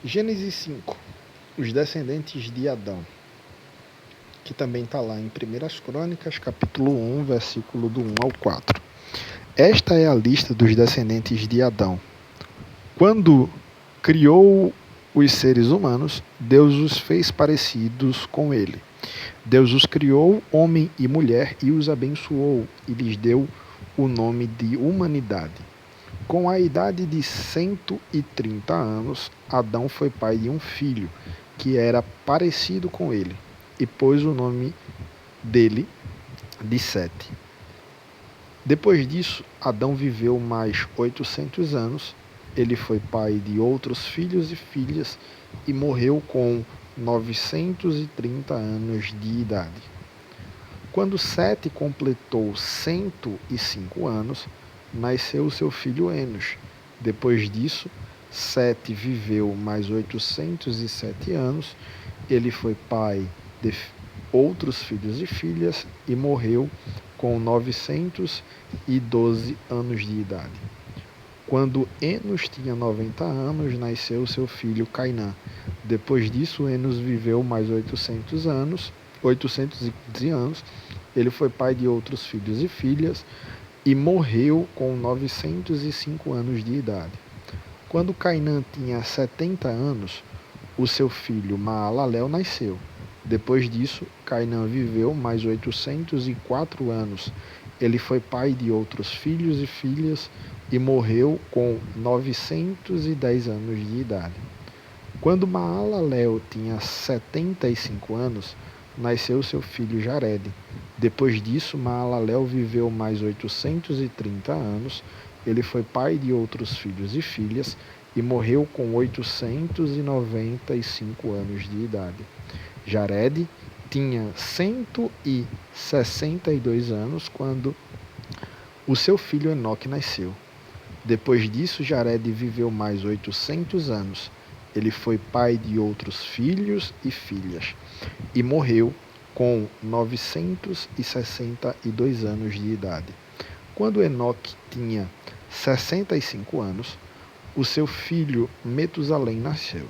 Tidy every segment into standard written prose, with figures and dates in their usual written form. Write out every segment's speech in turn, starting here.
Gênesis 5, os descendentes de Adão, que também está lá em 1 Crônicas, capítulo 1, versículo do 1 ao 4. Esta é a lista dos descendentes de Adão. Quando criou os seres humanos, Deus os fez parecidos com ele. Deus os criou, homem e mulher, e os abençoou, e lhes deu o nome de humanidade. Com a idade de 130 anos, Adão foi pai de um filho, que era parecido com ele, e pôs o nome dele de Sete. Depois disso, Adão viveu mais 800 anos. Ele foi pai de outros filhos e filhas e morreu com 930 anos de idade. Quando Sete completou 105 anos, nasceu seu filho Enos. Depois disso, Sete viveu mais 807 anos. Ele foi pai de outros filhos e filhas e morreu com 912 anos de idade. Quando Enos tinha 90 anos, nasceu seu filho Cainã. Depois disso, Enos viveu mais 815 anos. Ele foi pai de outros filhos e filhas e morreu com 905 anos de idade. Quando Cainã tinha 70 anos, o seu filho Maalalel nasceu. Depois disso, Cainã viveu mais 804 anos. Ele foi pai de outros filhos e filhas e morreu com 910 anos de idade. Quando Maalalel tinha 75 anos, nasceu seu filho Jared. Depois disso, Maalalel viveu mais 830 anos. Ele foi pai de outros filhos e filhas e morreu com 895 anos de idade. Jared tinha 162 anos quando o seu filho Enoque nasceu. Depois disso, Jared viveu mais 800 anos. Ele foi pai de outros filhos e filhas e morreu com 962 anos de idade. Quando Enoque tinha 65 anos, o seu filho Metusalém nasceu.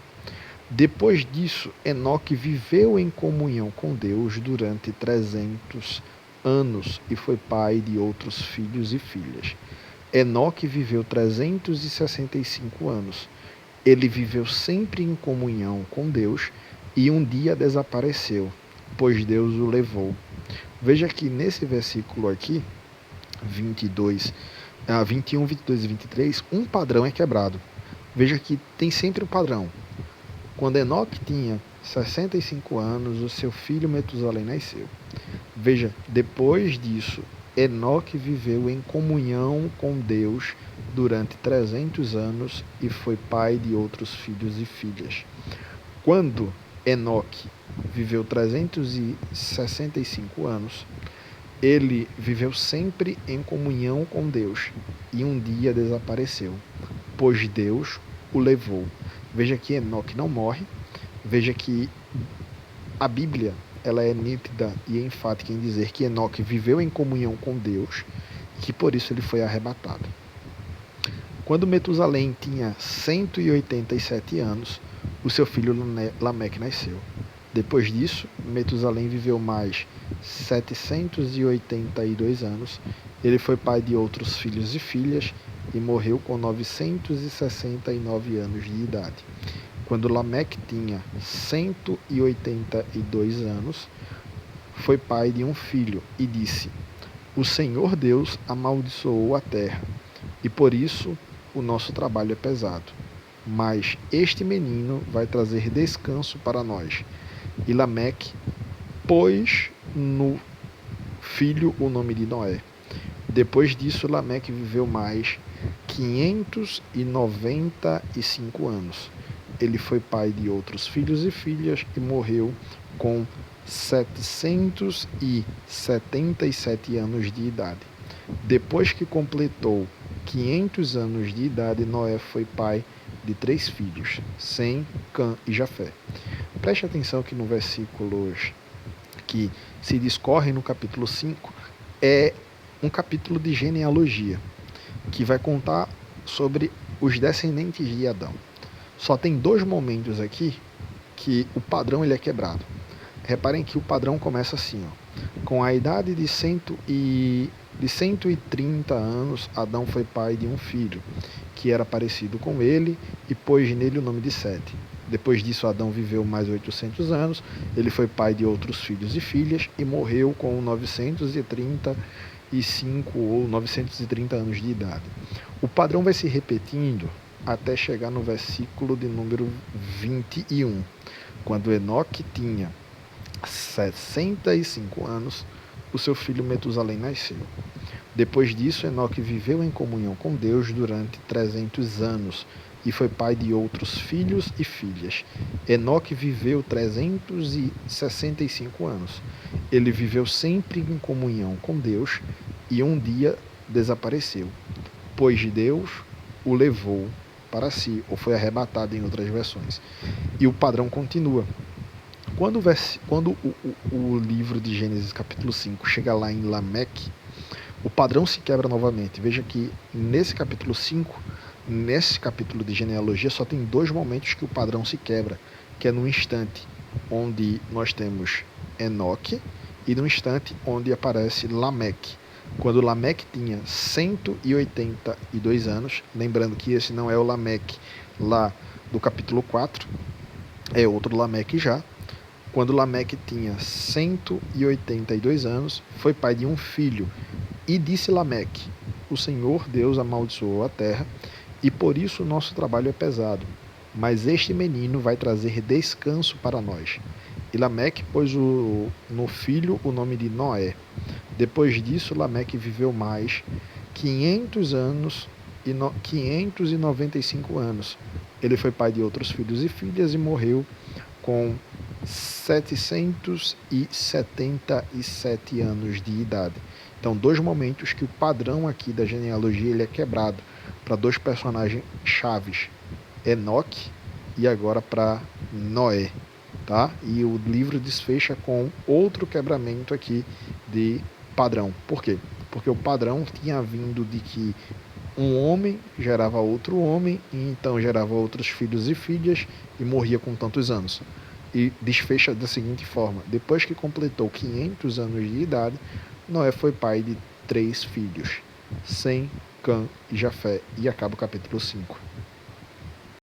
Depois disso, Enoque viveu em comunhão com Deus durante 300 anos e foi pai de outros filhos e filhas. Enoque viveu 365 anos. Ele viveu sempre em comunhão com Deus e um dia desapareceu, pois Deus o levou. Veja que nesse versículo aqui, 21, 22 e 23, um padrão é quebrado. Veja que tem sempre um padrão. Quando Enoque tinha 65 anos, o seu filho Metusalém nasceu. Veja, depois disso, Enoque viveu em comunhão com Deus durante 300 anos e foi pai de outros filhos e filhas. Quando Enoque viveu 365 anos, ele viveu sempre em comunhão com Deus e um dia desapareceu, pois Deus o levou. Veja que Enoque não morre. Veja que a Bíblia ela é nítida e enfática em dizer que Enoque viveu em comunhão com Deus e que por isso ele foi arrebatado. Quando Metusalém tinha 187 anos, o seu filho Lameque nasceu. Depois disso, Metusalém viveu mais 782 anos. Ele foi pai de outros filhos e filhas e morreu com 969 anos de idade. Quando Lameque tinha 182 anos, foi pai de um filho e disse: O Senhor Deus amaldiçoou a terra, e por isso o nosso trabalho é pesado. Mas este menino vai trazer descanso para nós. E Lameque pôs no filho o nome de Noé. Depois disso, Lameque viveu mais 595 anos. Ele foi pai de outros filhos e filhas e morreu com 777 anos de idade. Depois que completou 500 anos de idade, Noé foi pai de 3 filhos, Sem, Cã e Jafé. Preste atenção que no versículos que se discorrem no capítulo 5 é um capítulo de genealogia, que vai contar sobre os descendentes de Adão. Só tem dois momentos aqui que o padrão ele é quebrado. Reparem que o padrão começa assim, ó. Com a idade de 130 anos, Adão foi pai de um filho, que era parecido com ele, e pôs nele o nome de Sete. Depois disso, Adão viveu mais 800 anos, ele foi pai de outros filhos e filhas, e morreu com 935 ou 930 anos de idade. O padrão vai se repetindo até chegar no versículo de número 21, quando Enoque tinha 65 anos, o seu filho Metusalém nasceu. Depois disso, Enoque viveu em comunhão com Deus durante 300 anos e foi pai de outros filhos e filhas. Enoque viveu 365 anos. Ele viveu sempre em comunhão com Deus e um dia desapareceu, pois Deus o levou para si, ou foi arrebatado em outras versões. E o padrão continua. Quando o livro de Gênesis capítulo 5 chega lá em Lameque, o padrão se quebra novamente. Veja que nesse capítulo 5, nesse capítulo de genealogia, só tem dois momentos que o padrão se quebra, que é no instante onde nós temos Enoque e no instante onde aparece Lameque. Quando Lameque tinha 182 anos, lembrando que esse não é o Lameque lá do capítulo 4, é outro Lameque já. Quando Lameque tinha 182 anos, foi pai de um filho. E disse Lameque: o Senhor Deus amaldiçoou a terra, e por isso o nosso trabalho é pesado. Mas este menino vai trazer descanso para nós. E Lameque pôs no filho o nome de Noé. Depois disso, Lameque viveu mais 595 anos. Ele foi pai de outros filhos e filhas e morreu com 777 anos de idade. Então, dois momentos que o padrão aqui da genealogia ele é quebrado para dois personagens chaves, Enoque e agora para Noé, tá? E o livro desfecha com outro quebramento aqui de padrão. Por quê? Porque o padrão tinha vindo de que um homem gerava outro homem e então gerava outros filhos e filhas e morria com tantos anos. E desfecha da seguinte forma: depois que completou 500 anos de idade, Noé foi pai de 3 filhos, Sem, Cã e Jafé, e acaba o capítulo 5.